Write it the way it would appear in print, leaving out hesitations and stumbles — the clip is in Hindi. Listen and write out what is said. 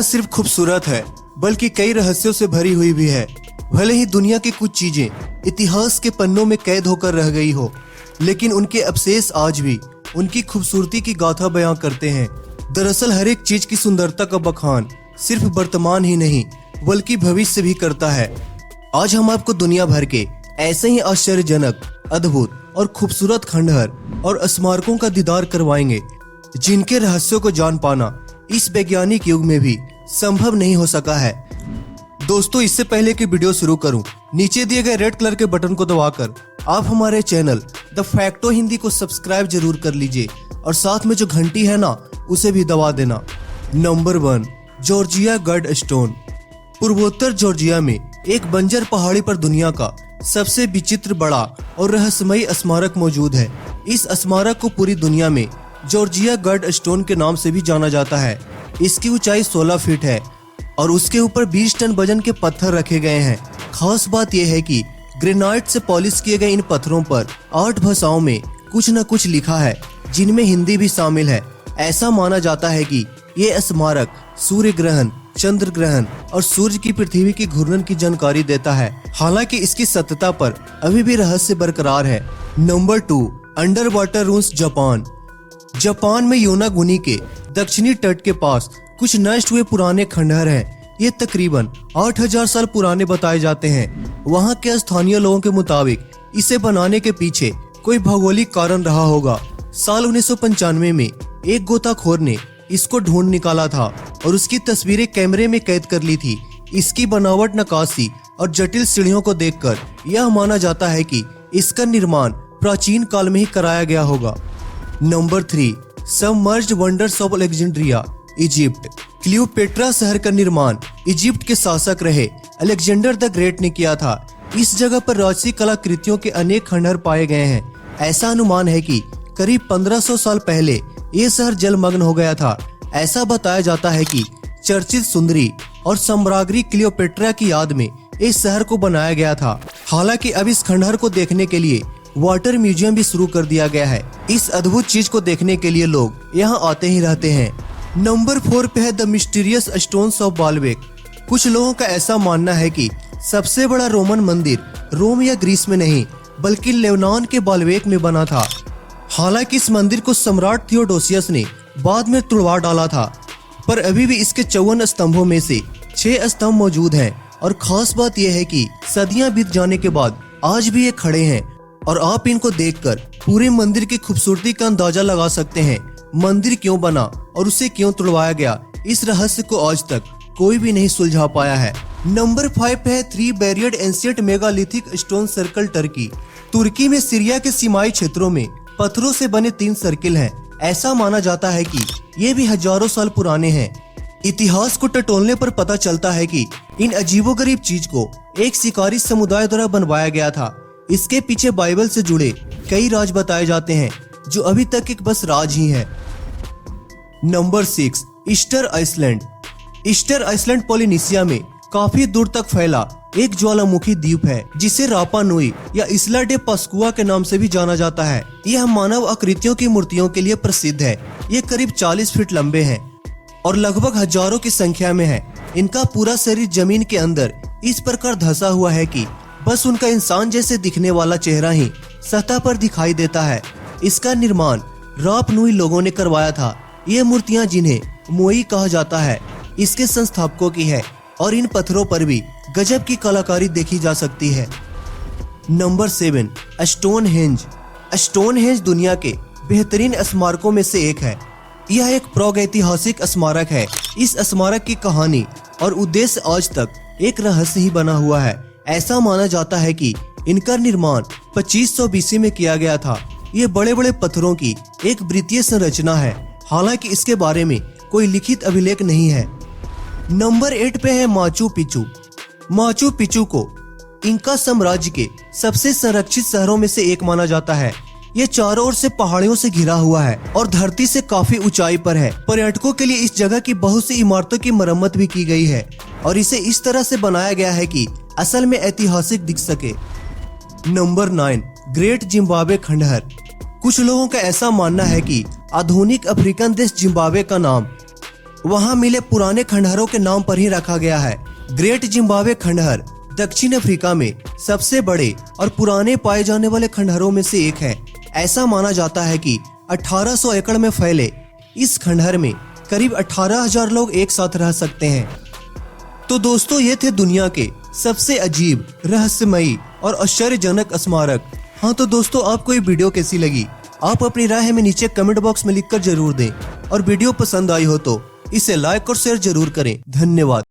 न सिर्फ खूबसूरत है बल्कि कई रहस्यों से भरी हुई भी है। भले ही दुनिया की कुछ चीजें इतिहास के पन्नों में कैद होकर रह गई हो, लेकिन उनके अवशेष आज भी उनकी खूबसूरती की गाथा बयां करते हैं। दरअसल हर एक चीज की सुंदरता का बखान सिर्फ वर्तमान ही नहीं बल्कि भविष्य भी करता है। आज हम आपको दुनिया भर के ऐसे ही आश्चर्यजनक, अद्भुत और खूबसूरत खंडहर और स्मारकों का दीदार करवाएंगे जिनके रहस्यों को जान पाना इस वैज्ञानिक युग में भी संभव नहीं हो सका है। दोस्तों, इससे पहले कि वीडियो शुरू करूं, नीचे दिए गए रेड कलर के बटन को दबाकर आप हमारे चैनल द फैक्टो हिंदी को सब्सक्राइब जरूर कर लीजिए और साथ में जो घंटी है ना उसे भी दबा देना। Number 1, Georgia God stone. पूर्वोत्तर जॉर्जिया में एक बंजर पहाड़ी पर दुनिया का सबसे विचित्र, बड़ा और रहस्यमयी स्मारक मौजूद है। इस स्मारक को पूरी दुनिया में जॉर्जिया गॉड स्टोन के नाम से भी जाना जाता है। इसकी ऊंचाई 16 फीट है और उसके ऊपर 20 टन वजन के पत्थर रखे गए हैं। खास बात यह है कि ग्रेनाइट से पॉलिश किए गए इन पत्थरों पर 8 भाषाओं में कुछ न कुछ लिखा है, जिनमें हिंदी भी शामिल है। ऐसा माना जाता है कि ये स्मारक सूर्य ग्रहण, चंद्र ग्रहण और सूर्य की पृथ्वी की घूर्णन की जानकारी देता है। हालांकि इसकी सत्यता पर अभी भी रहस्य बरकरार है। Number 2, under water rooms Japan. Japan में योनागुनी के दक्षिणी तट के पास कुछ नष्ट हुए पुराने खंडहर हैं। ये तकरीबन 8000 साल पुराने बताए जाते हैं। वहाँ के स्थानीय लोगों के मुताबिक इसे बनाने के पीछे कोई भौगोलिक कारण रहा होगा। साल 1995 में एक गोताखोर ने इसको ढूंढ निकाला था और उसकी तस्वीरें कैमरे में कैद कर ली थी। इसकी बनावट, नक्काशी और जटिल सीढ़ियों को देखकर यह माना जाता है कि इसका निर्माण प्राचीन काल में ही कराया गया होगा। Number 3, submerged wonders of Alexandria, Egypt. Cleopatra शहर का निर्माण इजिप्ट के शासक रहे अलेक्जेंडर द ग्रेट ने किया था। इस जगह पर राजसी कलाकृतियों के अनेक खंडहर पाए गए हैं। ऐसा अनुमान है कि करीब 1500 साल पहले ये शहर जलमग्न हो गया था। ऐसा बताया जाता है कि चर्चित सुंदरी और सम्राज्ञी क्लियोपेट्रा की याद में इस शहर को बनाया गया था। हालांकि अब इस खंडहर को देखने के लिए वाटर म्यूजियम भी शुरू कर दिया गया है। इस अद्भुत चीज को देखने के लिए लोग यहाँ आते ही रहते हैं। नंबर 4 पे है the mysterious stones of Baalbek. कुछ लोगों का ऐसा मानना है कि सबसे बड़ा रोमन मंदिर रोम या ग्रीस में नहीं बल्कि लेबनान के बाल्बेक में बना था। हालांकि इस मंदिर को सम्राट थियोडोसियस ने बाद में तुड़वा डाला था, पर अभी भी इसके 54 स्तंभों में से 6 स्तंभ मौजूद हैं। और खास बात यह है कि सदियां बीत जाने के बाद आज भी ये खड़े हैं और आप इनको देखकर पूरे मंदिर की खूबसूरती का अंदाजा लगा सकते हैं। मंदिर क्यों बना और उसे क्यों तुड़वाया गया, इस रहस्य को आज तक कोई भी नहीं सुलझा पाया है। नंबर 5 पे है 3 buried ancient megalithic stone circle, Turkey. तुर्की में सीरिया के सीमाई क्षेत्रों में पत्थरों से बने 3 सर्किल हैं। ऐसा माना जाता है कि ये भी हजारों साल पुराने हैं। इतिहास को टटोलने पर पता चलता है कि इन अजीबोगरीब चीज को एक शिकारी समुदाय द्वारा बनवाया गया था। इसके पीछे बाइबल से जुड़े कई राज बताए जाते हैं जो अभी तक एक बस राज ही है। Number 6, Easter Island. Easter Island Polynesia में काफी दूर तक फैला एक ज्वालामुखी द्वीप है जिसे रापा नुई या इस्ला डे पास्कुआ के नाम से भी जाना जाता है। यह मानव आकृतियों की मूर्तियों के लिए प्रसिद्ध है। ये करीब 40 फीट लंबे हैं और लगभग हजारों की संख्या में है। इनका पूरा शरीर जमीन के अंदर इस प्रकार धंसा हुआ है कि बस उनका इंसान जैसे दिखने वाला चेहरा ही सतह पर दिखाई देता है। इसका निर्माण राप नुई लोगों ने करवाया था। ये मूर्तियां, जिन्हें मोई कहा जाता है, इसके संस्थापकों की है और इन पत्थरों पर भी गजब की कलाकारी देखी जा सकती है। Number 7, Stonehenge. स्टोनहेंज दुनिया के बेहतरीन स्मारकों में से एक है। यह एक प्रागैतिहासिक स्मारक है। इस स्मारक की कहानी और उद्देश्य आज तक एक रहस्य ही बना हुआ है। ऐसा माना जाता है कि इनका निर्माण 2500 BC में किया गया था। ये बड़े बड़े पत्थरों की एक वृत्तीय संरचना है। हालांकि इसके बारे में कोई लिखित अभिलेख नहीं है। नंबर 8 पे है माचू पिचू। माचू पिचू को इंका साम्राज्य के सबसे संरक्षित शहरों में से एक माना जाता है। ये चारों ओर से पहाड़ियों से घिरा हुआ है और धरती से काफी ऊंचाई पर है। पर्यटकों के लिए इस जगह की बहुत सी इमारतों की मरम्मत भी की गई है और इसे इस तरह से बनाया गया है कि असल में ऐतिहासिक दिख सके। नंबर 9, ग्रेट जिम्बाब्वे खंडहर। कुछ लोगों का ऐसा मानना है कि आधुनिक अफ्रीकन देश जिम्बाब्वे का नाम वहाँ मिले पुराने खंडहरों के नाम पर ही रखा गया है। ग्रेट जिम्बाब्वे खंडहर दक्षिण अफ्रीका में सबसे बड़े और पुराने पाए जाने वाले खंडहरों में से एक है। ऐसा माना जाता है कि 1800 एकड़ में फैले इस खंडहर में करीब 18,000 लोग एक साथ रह सकते हैं। तो दोस्तों, ये थे दुनिया के सबसे अजीब, रहस्यमयी और आश्चर्यजनक स्मारक। हाँ तो दोस्तों, आपको ये वीडियो कैसी लगी? आप अपनी राय हमें नीचे कमेंट बॉक्स में लिखकर जरूर दें और वीडियो पसंद आई हो तो इसे लाइक और शेयर जरूर करें। धन्यवाद।